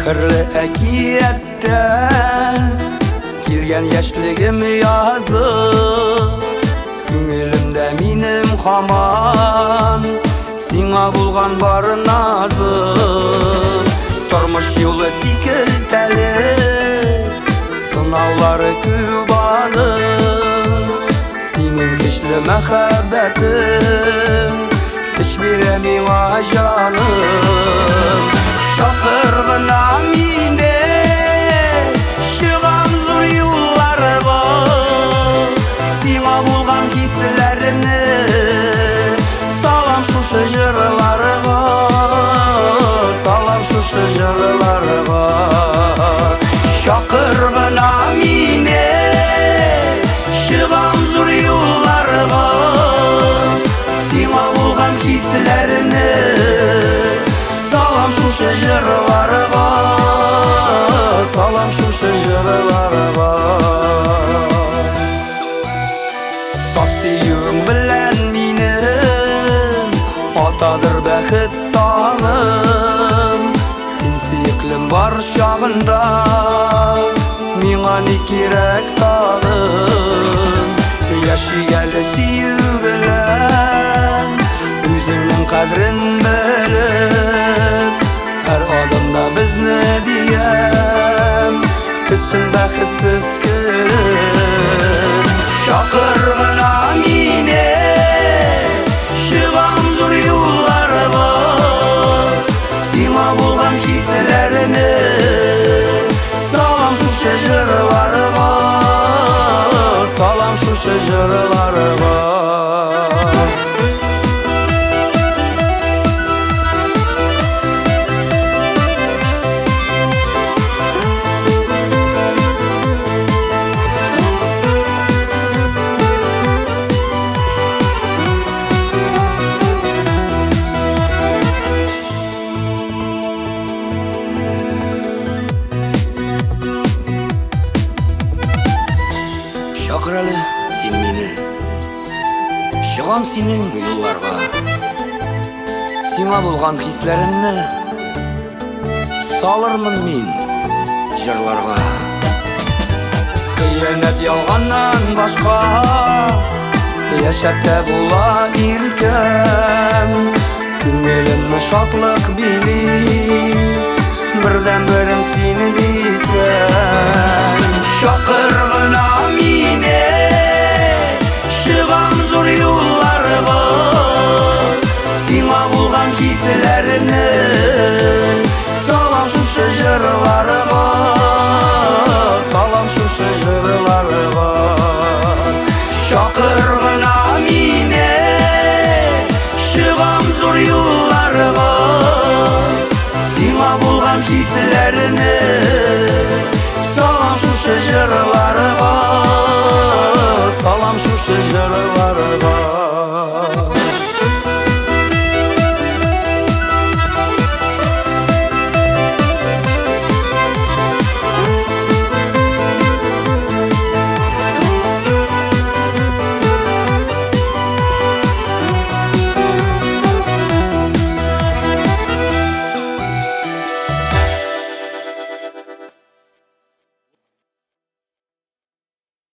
Sihirli әкиеттен келген яшьлегім язып, күңелімдә минем хаман сиңа булган бар назып. Тормыш юлы сикелтәле, сынаулары күп аның, синең көчле мәхәббәтең көч бирә миңа җаным. Шакыр гына мине, чыгам зур юлларга, сиңа булган хисләрне салам шушы җырларга, салам шушы җырларга. Шакыр гына мине, чыгам зур юлларга, сиңа булган хисләрне салам шушы җырларга, салам шушы җырларга. Саф сөюең белән минем атадыр бәхет таңым, син сөеклем бар чагында миңа ни кирәк тагын. Яшигәле сөю белән үзеңнең кадерен белеп, һәр адымда безне диям көтсен бәхетсез көн. Шакыр гына мине, чыгам зур юлларга, сиңа булган хисләрне салам шушы җырларга, салам шушы җырларга. Шакыр әле син мине, чыгам синең юлларга, сиңа булган хисләремне салырмын мин җырларга. Хыянәт ялганнан башка яшәп тә була иркәм, күңелемне шатлык били, бердән-берем син дисәм. Шакыр гына мине, чыгам зур юлларга, сиңа булган хисләрне салам шушы җырларга, салам шушы җырларга. Шакыр гына мине, чыгам зур юлларга, сиңа булган хисләрне